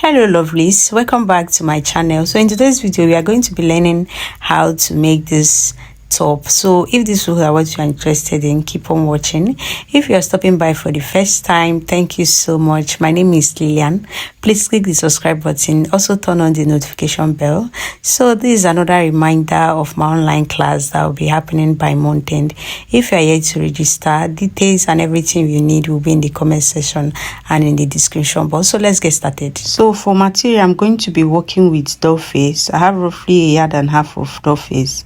Hello lovelies, welcome back to my channel. So in today's video we are going to be learning how to make this top. So if this is what you are interested in, keep on watching. If you are stopping by for the first time, thank you so much. My name is Lillian. Please click the subscribe button, also turn on the notification bell. So this is another reminder of my online class that will be happening by month end. If you are yet to register, details and everything you need will be in the comment section and in the description box. So let's get started. So for material, I'm going to be working with doll face. I have roughly 1.5 yards of doll face.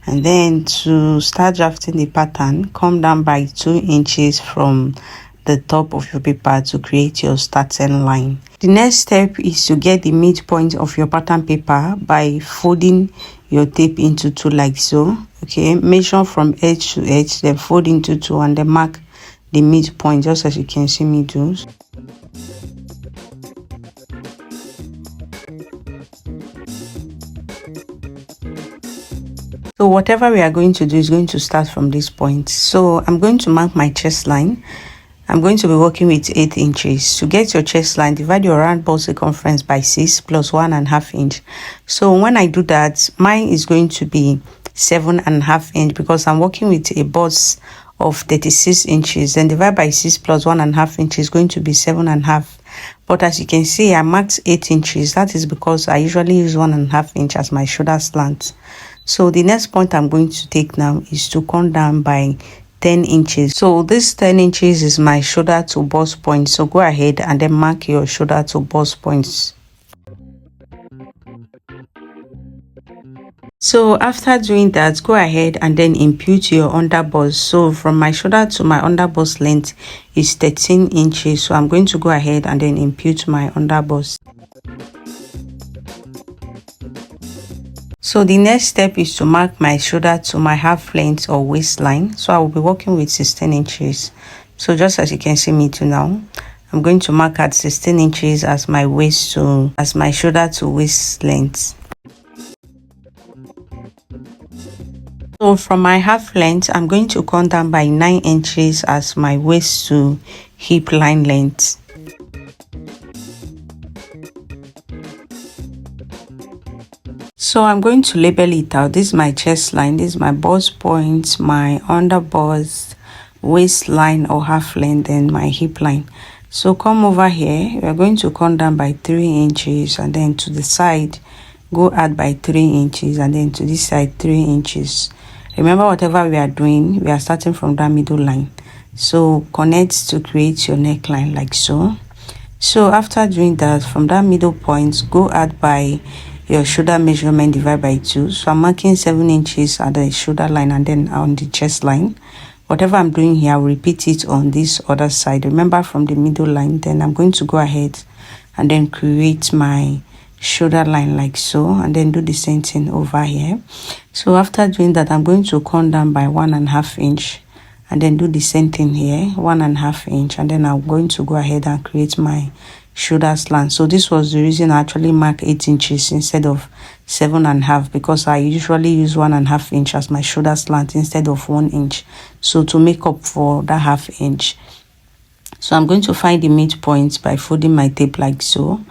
And then to start drafting the pattern, come down by 2 inches from the top of your paper to create your starting line. The next step is to get the midpoint of your pattern paper by folding your tape into 2 like so. Okay, measure from edge to edge, then fold into 2 and then mark the midpoint just as you can see me do. So whatever we are going to do is going to start from this point. So I'm going to mark my chest line. I'm going to be working with 8 inches. To get your chest line, divide your round ball circumference by 6 plus 1.5 inch. So when I do that, mine is going to be 7.5 inch because I'm working with a bust of 36 inches. Then divide by 6 plus 1.5 inch is going to be 7.5. But as you can see, I marked 8 inches. That is because I usually use 1.5 inch as my shoulder slant. So the next point I'm going to take now is to come down by 10 inches. So this 10 inches is my shoulder to bust point. So go ahead and then mark your shoulder to bust points. So after doing that, go ahead and then impute your under bust. So from my shoulder to my under bust length is 13 inches. So I'm going to go ahead and then impute my under bust. So the next step is to mark my shoulder to my half length or waistline. So I will be working with 16 inches. So just as you can see me do now, I'm going to mark at 16 inches as my waist to as my shoulder to waist length. So from my half length, I'm going to come down by 9 inches as my waist to hip line length. So I'm going to label it out. This is my chest line, this is my bust point, my under bust, waistline or half length, and my hip line. So come over here, we're going to come down by 3 inches and then to the side, go out by 3 inches and then to this side 3 inches. Remember, whatever we are doing, we are starting from that middle line. So connect to create your neckline like so. So after doing that, from that middle point, go out by your shoulder measurement, divide by 2. So I'm marking 7 inches at the shoulder line and then on the chest line. Whatever I'm doing here, I'll repeat it on this other side. Remember, from the middle line, then I'm going to go ahead and then create my shoulder line like so and then do the same thing over here. So after doing that, I'm going to come down by 1.5 inch and then do the same thing here, 1.5 inch, and then I'm going to go ahead and create my shoulder slant. So this was the reason I actually mark 8 inches instead of 7.5 because I usually use 1.5 inch as my shoulder slant instead of 1 inch. So to make up for that half inch, so I'm going to find the midpoint by folding my tape like so,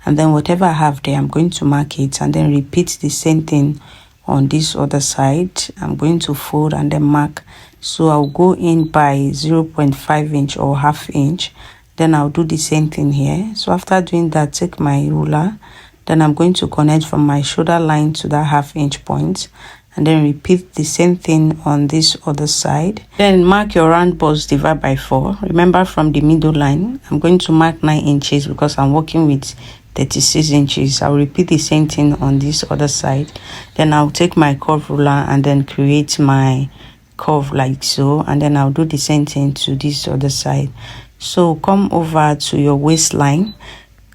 and then whatever I have there, I'm going to mark it and then repeat the same thing on this other side. I'm going to fold and then mark. So I'll go in by 0.5 inch or half inch. Then I'll do the same thing here. So after doing that, take my ruler. Then I'm going to connect from my shoulder line to that half inch point. And then repeat the same thing on this other side. Then mark your round bust, divide by 4. Remember, from the middle line, I'm going to mark 9 inches because I'm working with 36 inches. I'll repeat the same thing on this other side. Then I'll take my curve ruler and then create my curve like so. And then I'll do the same thing to this other side. So come over to your waistline,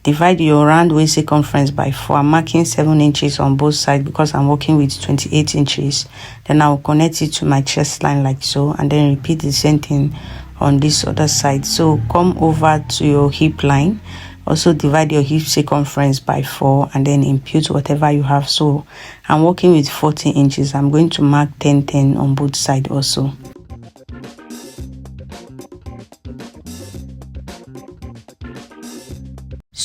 divide your round waist circumference by 4. I'm marking 7 inches on both sides because I'm working with 28 inches. Then I'll connect it to my chest line like so and then repeat the same thing on this other side. So come over to your hip line, also divide your hip circumference by 4 and then impute whatever you have. So I'm working with 40 inches. I'm going to mark 10 on both sides also.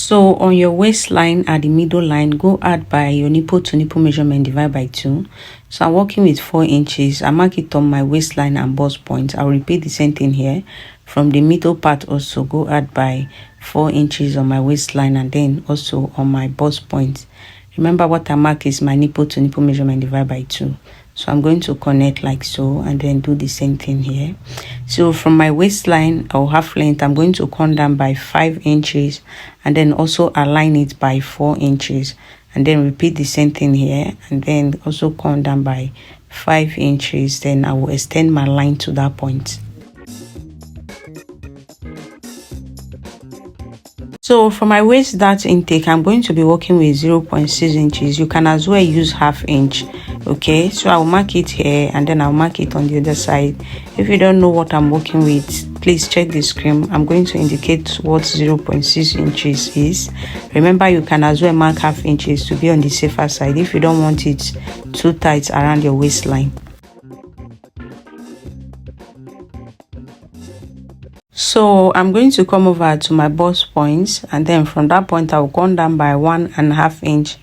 So on your waistline at the middle line, go add by your nipple to nipple measurement, divide by 2. So I'm working with 4 inches. I mark it on my waistline and bust point. I'll repeat the same thing here. From the middle part also, go add by 4 inches on my waistline and then also on my bust point. Remember what I mark is my nipple to nipple measurement, divide by 2. So I'm going to connect like so and then do the same thing here. So from my waistline or half length, I'm going to come down by 5 inches and then also align it by 4 inches and then repeat the same thing here and then also come down by 5 inches. Then I will extend my line to that point. So for my waist dart intake, I'm going to be working with 0.6 inches. You can as well use half inch. Okay, so I'll mark it here and then I'll mark it on the other side. If you don't know what I'm working with, please check the screen. I'm going to indicate what 0.6 inches is. Remember, you can as well mark half inches to be on the safer side if you don't want it too tight around your waistline. So I'm going to come over to my bust points and then from that point I'll come down by 1.5 inch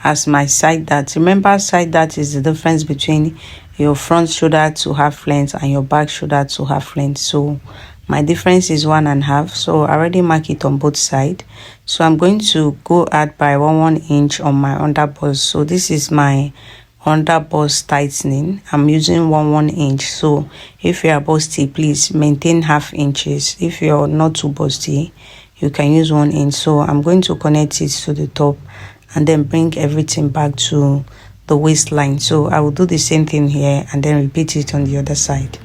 as my side dart. Remember, side dart is the difference between your front shoulder to half length and your back shoulder to half length. So my difference is 1.5. So I already mark it on both sides. So I'm going to go add by 1 inch on my under bust. So this is my under bust tightening. I'm using 1 inch. So if you are busty, please maintain half inches. If you're not too busty, you can use 1 inch. So I'm going to connect it to the top and then bring everything back to the waistline. So I will do the same thing here and then repeat it on the other side.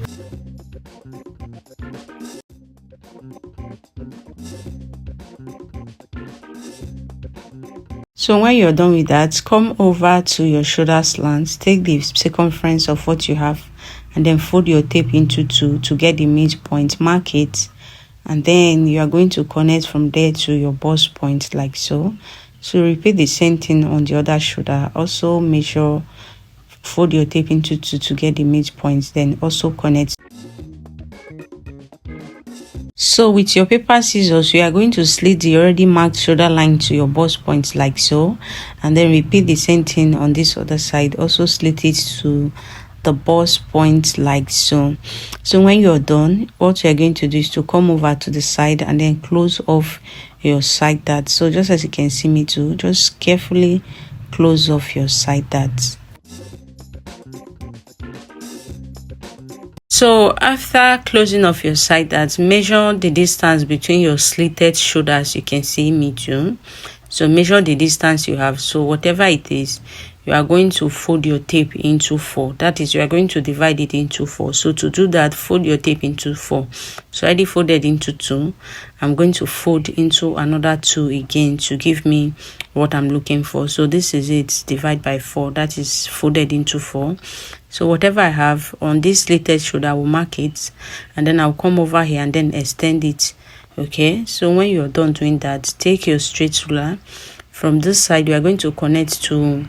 So when you're done with that, come over to your shoulder slant, take the circumference of what you have and then fold your tape into 2 to get the midpoint, mark it, and then you are going to connect from there to your bust point like so. So repeat the same thing on the other shoulder. Also measure, fold your tape into 2 to get the midpoint, then also connect. So with your paper scissors, you are going to slit the already marked shoulder line to your bust point like so, and then repeat the same thing on this other side. Also slit it to the bust point like so. So when you're done, what you're going to do is to come over to the side and then close off your side dart. So just as you can see me do, just carefully close off your side dart. So after closing off your side dart, measure the distance between your slitted shoulders. You can see me too. So measure the distance you have. So whatever it is, you are going to fold your tape into 4. That is, you are going to divide it into 4. So to do that, fold your tape into 4. So I already folded into 2. I'm going to fold into another 2 again to give me what I'm looking for. So this is it, divide by 4. That is folded into 4. So whatever I have on this slitted shoulder, I will mark it and then I'll come over here and then extend it. Okay, so when you're done doing that, take your straight ruler. From this side, you are going to connect to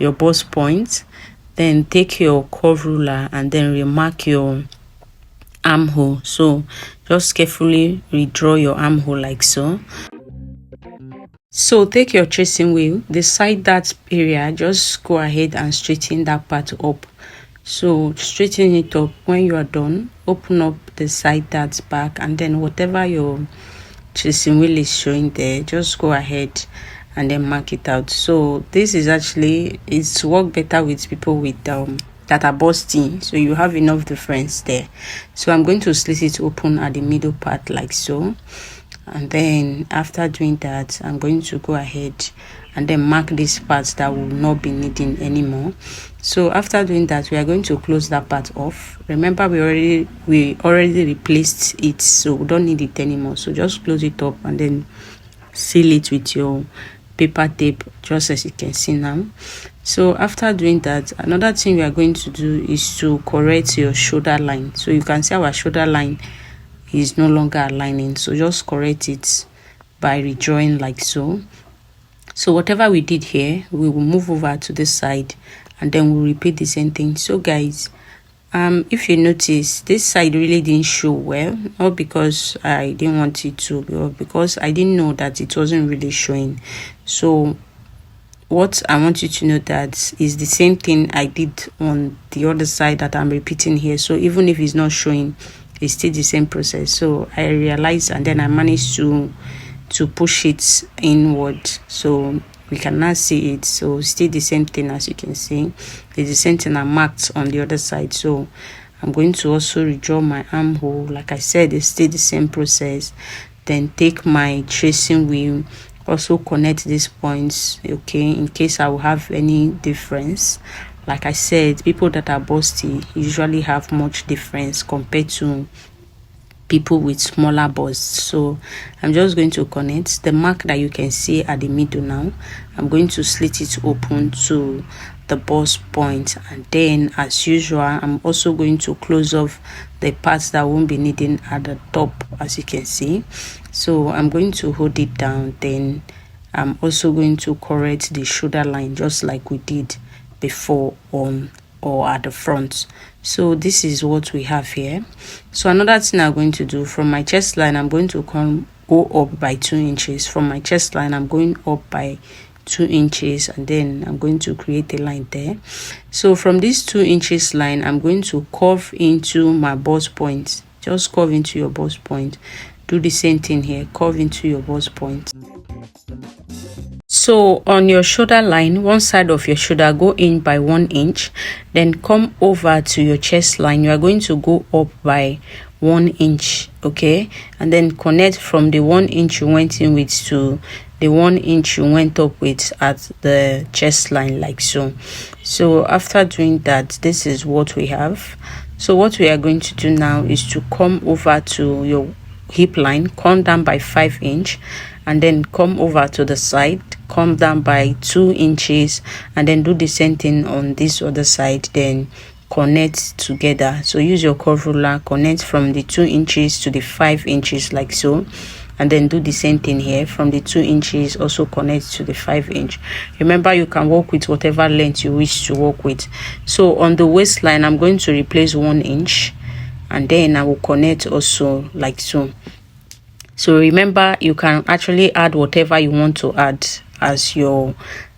your bust point. Then take your curve ruler and then remark your armhole. So just carefully redraw your armhole like so. So take your tracing wheel, the side dart area, just go ahead and straighten that part up. So straighten it up. When you are done, open up the side dart back and then whatever your tracing wheel is showing there, just go ahead and then mark it out. So this is actually, it's work better with people with that are busty, so you have enough difference there. So I'm going to slit it open at the middle part like so, and then after doing that, I'm going to go ahead and then mark these parts that will not be needing anymore. So after doing that, we are going to close that part off. Remember, we already replaced it, so we don't need it anymore. So just close it up and then seal it with your paper tape, just as you can see now. So after doing that, another thing we are going to do is to correct your shoulder line. So you can see our shoulder line is no longer aligning, so just correct it by redrawing like so. So whatever we did here, we will move over to this side and then we'll repeat the same thing. So guys, if you notice, this side really didn't show well, not because I didn't want it to, but because I didn't know that it wasn't really showing. So what I want you to know that is the same thing I did on the other side that I'm repeating here. So even if it's not showing, it's still the same process. So I realized, and then I managed to push it inward, so we can now see it. So still the same thing, as you can see, it's the same thing I marked on the other side. So I'm going to also redraw my armhole. Like I said, it's still the same process. Then take my tracing wheel, also connect these points, okay, in case I will have any difference. Like I said, people that are busty usually have much difference compared to people with smaller busts. So I'm just going to connect the mark that you can see at the middle. Now I'm going to slit it open to the bust point, and then as usual I'm also going to close off the parts that won't be needing at the top, as you can see. So I'm going to hold it down, then I'm also going to correct the shoulder line just like we did before on or at the front. So this is what we have here. So another thing I'm going to do, from my chest line I'm going to go up by 2 inches. From my chest line I'm going up by 2 inches, and then I'm going to create a line there. So from this 2 inches line I'm going to curve into my bust point. Just curve into your bust point. Do the same thing here, curve into your bust point. So on your shoulder line, one side of your shoulder, go in by 1 inch, then come over to your chest line. You are going to go up by 1 inch, okay, and then connect from the 1 inch you went in with to the 1 inch you went up with at the chest line, like so. So after doing that, this is what we have. So what we are going to do now is to come over to your hip line, come down by 5 inch, and then come over to the side, come down by 2 inches, and then do the same thing on this other side, then connect together. So use your curve ruler, connect from the 2 inches to the 5 inches, like so, and then do the same thing here. From the 2 inches also connect to the 5 inch. Remember, you can work with whatever length you wish to work with. So on the waistline I'm going to replace 1 inch, and then I will connect also like so. So remember, you can actually add whatever you want to add as your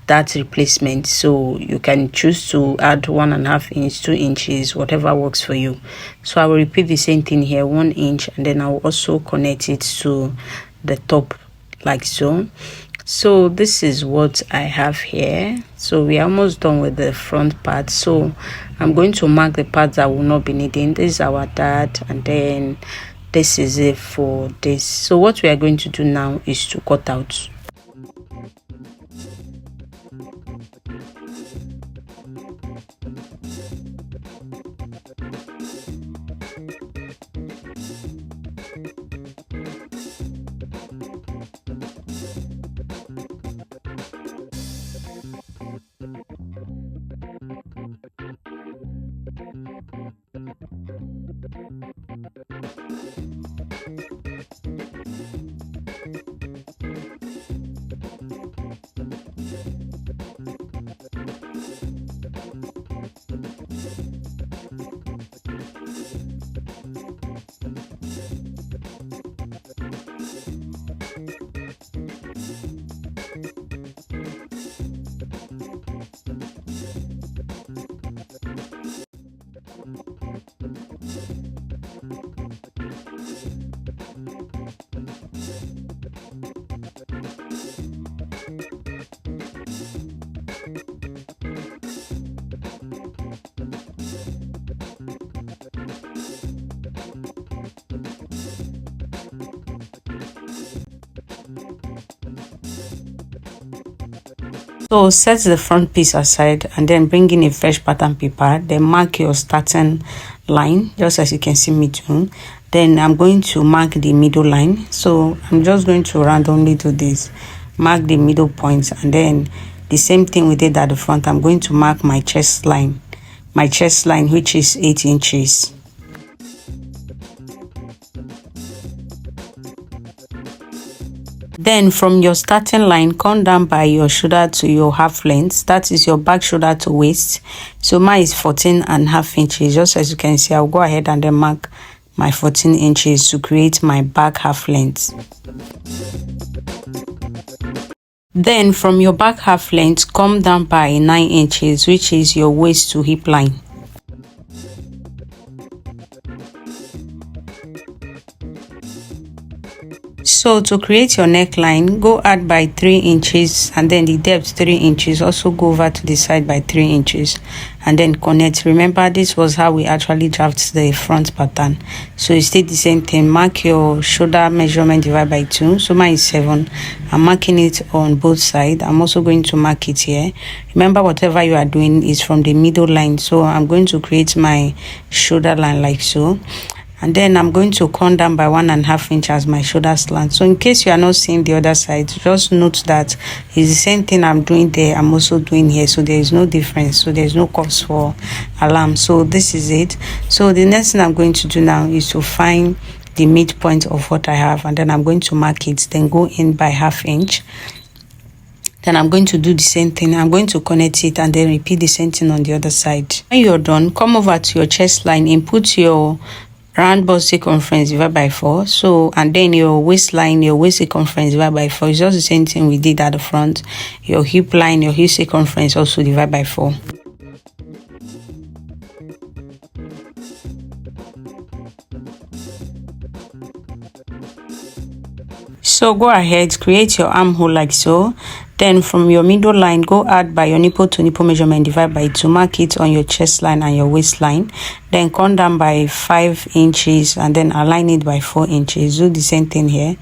that replacement. So you can choose to add 1.5 inch, 2 inches, whatever works for you. So I will repeat the same thing here, 1 inch, and then I will also connect it to the top like so. So this is what I have here. So we are almost done with the front part. So I'm going to mark the parts that will not be needing. This is our dart, and then this is it for this. So what we are going to do now is to cut out. So set the front piece aside and then bring in a fresh pattern paper, then mark your starting line just as you can see me doing. Then I'm going to mark the middle line. So I'm just going to randomly do this, mark the middle points, and then the same thing we did at the front. I'm going to mark my chest line, which is 8 inches. Then from your starting line, come down by your shoulder to your half length. That is your back shoulder to waist. So mine is 14.5 inches. Just as you can see, I'll go ahead and then mark my 14 inches to create my back half length. Then from your back half length, come down by 9 inches, which is your waist to hip line. So to create your neckline, go out by 3 inches and then the depth 3 inches. Also go over to the side by 3 inches and then connect. Remember, this was how we actually draft the front pattern. So you stay the same thing. Mark your shoulder measurement, divide by 2. So mine is 7. I'm marking it on both sides. I'm also going to mark it here. Remember, whatever you are doing is from the middle line. So I'm going to create my shoulder line like so. And then I'm going to come down by 1.5 inches as my shoulder slant. So in case you are not seeing the other side, just note that it's the same thing I'm doing there, I'm also doing here. So there is no difference. So there's no cause for alarm. So this is it. So the next thing I'm going to do now is to find the midpoint of what I have, and then I'm going to mark it, then go in by 1/2 inch. Then I'm going to do the same thing. I'm going to connect it and then repeat the same thing on the other side. When you're done, come over to your chest line, input your round bust circumference divided by 4. So, and then your waistline, your waist circumference divided by 4. It's just the same thing we did at the front. Your hip line, your hip circumference also divided by 4. So go ahead, create your armhole like so. Then from your middle line, go out by your nipple to nipple measurement, divide by 2, mark it on your chest line and your waistline. Then come down by 5 inches and then align it by 4 inches. Do the same thing here.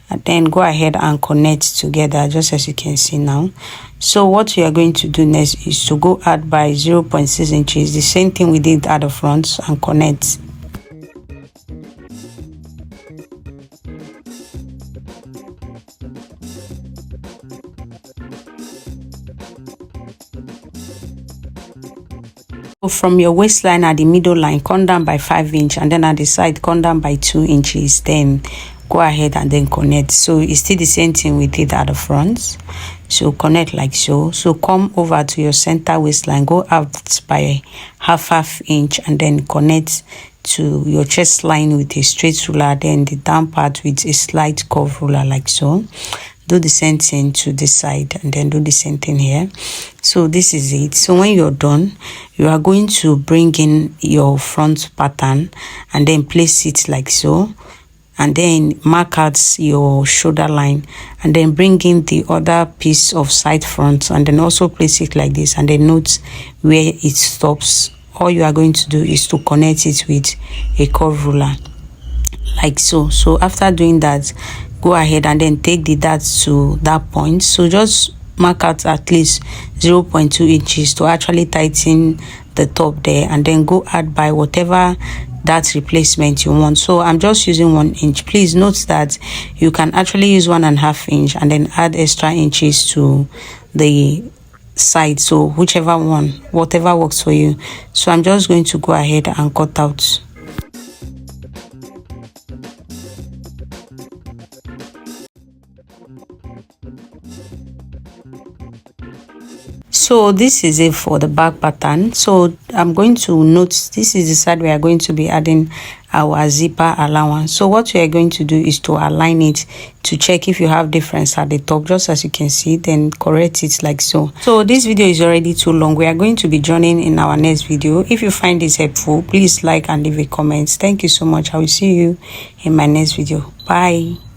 And then go ahead and connect together, just as you can see now. So what we are going to do next is to go out by 0.6 inches, the same thing we did at the front, and connect. From your waistline at the middle line, come down by 5 inches, and then at the side come down by 2 inches. Then go ahead and then connect. So it's still the same thing we did at the front. So connect like so. So come over to your center waistline, go out by half inch, and then connect to your chest line with a straight ruler, then the down part with a slight curve ruler like so. Do the same thing to this side and then do the same thing here. So this is it. So when you're done, you are going to bring in your front pattern and then place it like so, and then mark out your shoulder line and then bring in the other piece of side front and then also place it like this, and then note where it stops. All you are going to do is to connect it with a curve ruler like so. So after doing that, go ahead and then take the dart to that point. So just mark out at least 0.2 inches to actually tighten the top there, and then go out by whatever dart replacement you want. So I'm just using 1 inch. Please note that you can actually use 1.5 inch and then add extra inches to the side. So whichever one, whatever works for you. So I'm just going to go ahead and cut out. So this is it for the back pattern. So I'm going to note this is the side we are going to be adding our zipper allowance. So what we are going to do is to align it to check if you have difference at the top, just as you can see, then correct it like so. So this video is already too long. We are going to be joining in our next video. If you find this helpful, please like and leave a comment. Thank you so much. I will see you in my next video. Bye.